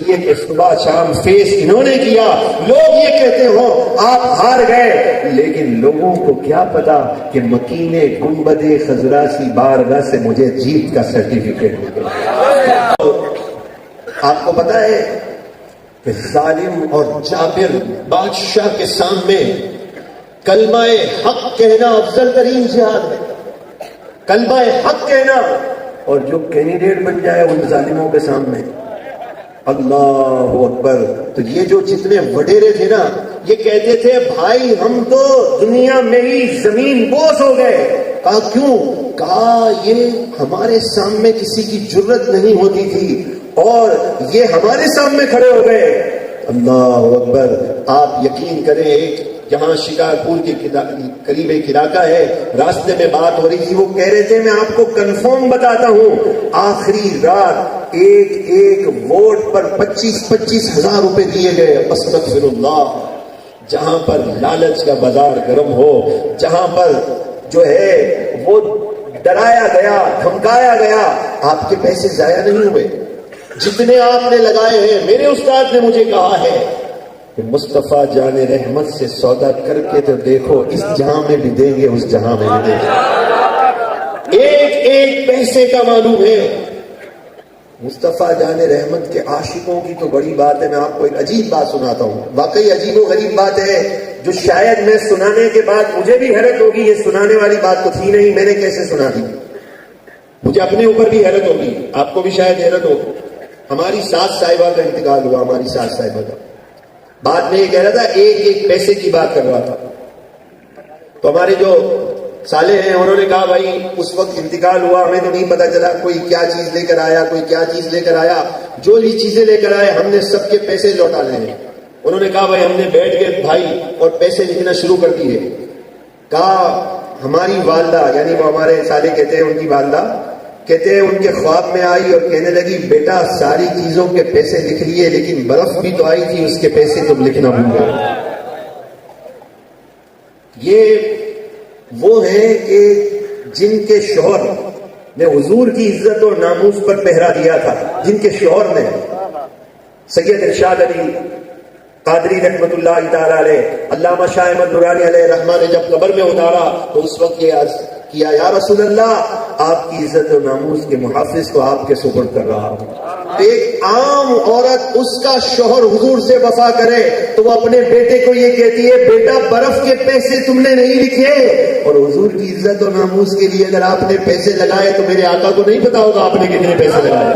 یہ کہ صبح شام فیس انہوں نے کیا، لوگ یہ کہتے ہو آپ ہار گئے، لیکن لوگوں کو کیا پتا کہ مکین گنبد خضرا سی بارگاہ سے مجھے جیت کا سرٹیفکیٹ ملا۔ آپ کو پتا ہے کہ ظالم اور جابر بادشاہ کے سامنے کلمہ حق کہنا افضل ترین جہاد ہے، کلمہ حق کہنا، اور جو کینڈیڈیٹ بن جائے ان ظالموں کے سامنے، اللہ اکبر۔ تو یہ جو جتنے وڈیرے تھے نا، یہ کہتے تھے بھائی ہم تو دنیا میں ہی زمین بوس ہو گئے۔ کہا کیوں؟ کہا یہ ہمارے سامنے کسی کی جرت نہیں ہوتی تھی اور یہ ہمارے سامنے کھڑے ہو گئے۔ اللہ اکبر۔ آپ یقین کریں، ایک جہاں شکارپور کے قریب ایک علاقہ ہے، راستے میں بات ہو رہی تھی، وہ کہہ رہے تھے میں آپ کو کنفرم بتاتا ہوں، آخری رات ایک ایک ووٹ پر 25-25 ہزار روپے دیے گئے۔ استغفر اللہ۔ جہاں پر لالچ کا بازار گرم ہو، جہاں پر جو ہے وہ ڈرایا گیا، دھمکایا گیا، آپ کے پیسے ضائع نہیں ہوئے، جتنے آپ نے لگائے ہیں۔ میرے استاد نے مجھے کہا ہے کہ مصطفیٰ جان رحمت سے سودا کر کے تو دیکھو، اس جہاں میں بھی دیں گے، اس جہاں میں بھی دیں گے، ایک ایک پیسے کا معلوم ہے۔ مصطفیٰ جان رحمت کے عاشقوں کی تو بڑی بات ہے۔ میں آپ کو ایک عجیب بات سناتا ہوں، واقعی عجیب و غریب بات ہے، جو شاید میں سنانے کے بعد مجھے بھی حیرت ہوگی، یہ سنانے والی بات تو تھی نہیں، میں نے کیسے سنا دی، مجھے اپنے اوپر بھی حیرت ہوگی، آپ کو بھی شاید حیرت ہو۔ ہماری ساس صاحبہ کا انتقال ہوا، ہماری ساس صاحبہ کا، بعد میں یہ کہہ رہا تھا ایک ایک پیسے کی بات کر رہا تھا، تو ہمارے جو سالے ہیں انہوں نے کہا بھائی اس وقت انتقال ہوا، ہمیں تو نہیں پتا چلا کوئی کیا چیز لے کر آیا، کوئی کیا چیز لے کر آیا، جو بھی چیزیں لے کر آئے ہم نے سب کے پیسے لوٹا لیے۔ انہوں نے کہا بھائی ہم نے بیٹھ کے بھائی اور پیسے لکھنا شروع کر دیے۔ کہا ہماری والدہ، یعنی وہ ہمارے سالے کہتے ہیں ان کی والدہ، کہتے ہیں ان کے خواب میں آئی اور کہنے لگی بیٹا ساری چیزوں کے پیسے لکھ لیے، لیکن برف بھی تو آئی تھی، اس کے پیسے تم لکھنا بھول گئے۔ یہ وہ ہیں کہ جن کے شوہر نے حضور کی عزت اور ناموس پر پہرا دیا تھا، جن کے شوہر نے سید ارشاد علی قادری رحمت اللہ تعالی علیہ، علامہ شاہ احمد درانی علیہ رحمٰن نے جب قبر میں اتارا تو اس وقت یہ عرض کیا یا رسول اللہ آپ کی عزت و ناموس کے محافظ کو آپ کے سپرد کر رہا ہوں۔ ایک عام عورت اس کا شوہر حضور سے وفا کرے تو وہ اپنے بیٹے کو یہ کہتی ہے بیٹا برف کے پیسے تم نے نہیں لکھے، اور حضور کی عزت و ناموس کے لیے اگر آپ نے پیسے لگائے تو میرے آقا کو نہیں پتا ہوگا آپ نے کتنے پیسے لگائے۔